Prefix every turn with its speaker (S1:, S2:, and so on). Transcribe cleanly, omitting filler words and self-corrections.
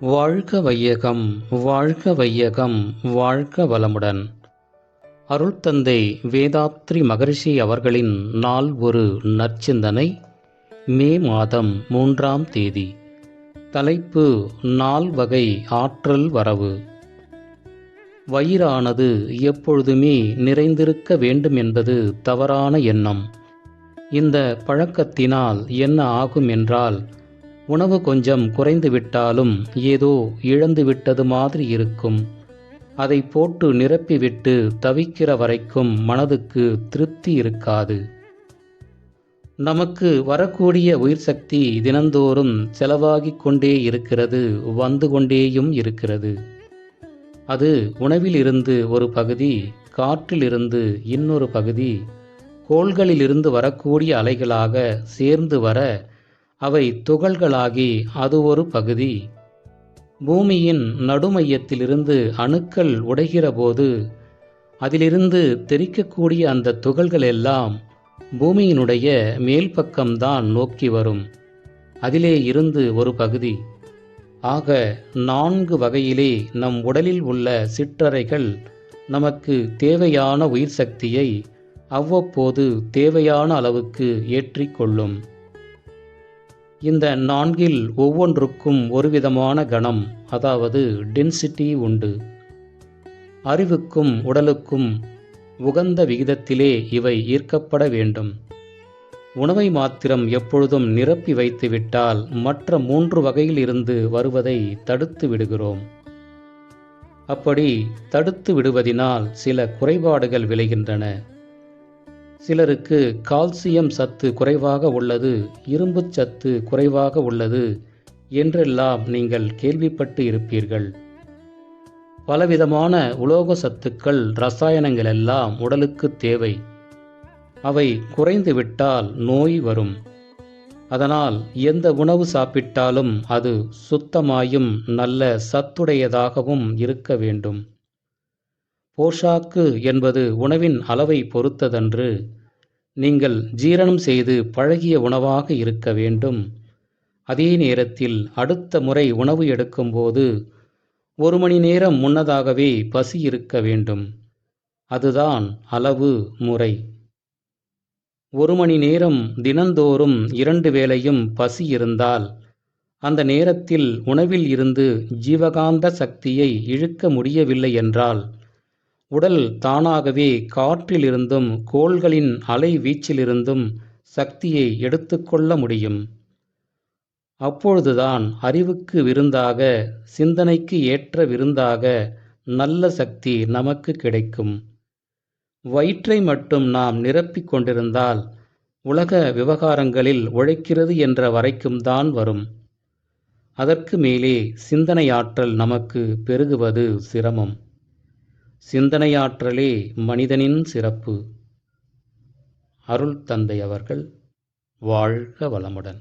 S1: வாழ்க வையகம் வாழ்க வையகம் வாழ்க வளமுடன். அருள்தந்தை வேதாத்ரி மகரிஷி அவர்களின் நாள் ஒரு நற்சிந்தனை. மே மாதம் 3ஆம் தேதி. தலைப்பு: நால் வகை ஆற்றல் வரவு. வயிறானது எப்பொழுதுமே நிறைந்திருக்க வேண்டும் என்பது தவறான எண்ணம். இந்த பழக்கத்தினால் என்ன ஆகும் என்றால், உணவு கொஞ்சம் குறைந்துவிட்டாலும் ஏதோ இழந்துவிட்டது மாதிரி இருக்கும். அதை போட்டு நிரப்பிவிட்டு தவிக்கிற வரைக்கும் மனதுக்கு திருப்தி இருக்காது. நமக்கு வரக்கூடிய உயிர் சக்தி தினந்தோறும் செலவாகிக் கொண்டே இருக்கிறது, வந்து கொண்டேயும் இருக்கிறது. அது உணவிலிருந்து ஒரு பகுதி, காற்றிலிருந்து இன்னொரு பகுதி, கோள்களிலிருந்து வரக்கூடிய அலைகளாக சேர்ந்து வர அவை துகள்களாகி அது ஒரு பகுதி. பூமியின் நடுமையத்திலிருந்து அணுக்கள் உடைகிற போது அதிலிருந்து தெறிக்கக்கூடிய அந்த துகள்கள் எல்லாம் பூமியினுடைய மேல் பக்கம்தான் நோக்கி வரும். அதிலே இருந்து ஒரு பகுதி. ஆக 4 வகையிலே நம் உடலில் உள்ள சிற்றறைகள் நமக்கு தேவையான உயிர் சக்தியை அவ்வப்போது தேவையான அளவுக்கு ஏற்றிக்கொள்ளும். இந்த 4இல் ஒவ்வொன்றுக்கும் ஒரு விதமான கணம், அதாவது டென்சிட்டி உண்டு. அறிவுக்கும் உடலுக்கும் உகந்த விகிதத்திலே இவை ஈர்க்கப்பட வேண்டும். உணவை மாத்திரம் எப்பொழுதும் நிரப்பி வைத்துவிட்டால் மற்ற 3 வகையில் இருந்து வருவதை தடுத்து விடுகிறோம். அப்படி தடுத்து விடுவதினால் சில குறைபாடுகள் விளைகின்றன. சிலருக்கு கால்சியம் சத்து குறைவாக உள்ளது, இரும்புச் சத்து குறைவாக உள்ளது என்றெல்லாம் நீங்கள் கேள்விப்பட்டு இருப்பீர்கள். பலவிதமான உலோக சத்துக்கள், ரசாயனங்கள் எல்லாம் உடலுக்கு தேவை. அவை குறைந்துவிட்டால் நோய் வரும். அதனால் எந்த உணவு சாப்பிட்டாலும் அது சுத்தமாயும் நல்ல சத்துடையதாகவும் இருக்க வேண்டும். போஷாக்கு என்பது உணவின் அளவை பொறுத்ததன்று. நீங்கள் ஜீரணம் செய்து பழகிய உணவாக இருக்க வேண்டும். அதே நேரத்தில் அடுத்த முறை உணவு எடுக்கும்போது 1 மணி நேரம் முன்னதாகவே பசி இருக்க வேண்டும். அதுதான் அளவு முறை. 1 மணி நேரம் தினந்தோறும் 2 வேளையும் பசி இருந்தால் அந்த நேரத்தில் உணவில் இருந்து ஜீவகாந்த சக்தியை இழுக்க முடியவில்லை என்றால் உடல் தானாகவே காற்றிலிருந்தும் கோள்களின் அலை வீச்சிலிருந்தும் சக்தியை எடுத்துக்கொள்ள முடியும். அப்பொழுதுதான் அறிவுக்கு விருந்தாக, சிந்தனைக்கு ஏற்ற விருந்தாக நல்ல சக்தி நமக்கு கிடைக்கும். வயிற்றை மட்டும் நாம் நிரப்பிக் கொண்டிருந்தால் உலக விவகாரங்களில் உழைக்கிறது என்ற வரைக்கும் தான் வரும். அதற்கு மேலே சிந்தனையாற்றல் நமக்கு பெருகுவது சிரமம். சிந்தனையாற்றலே மனிதனின் சிறப்பு. அருள் தந்தை அவர்கள் வாழ்க வளமுடன்.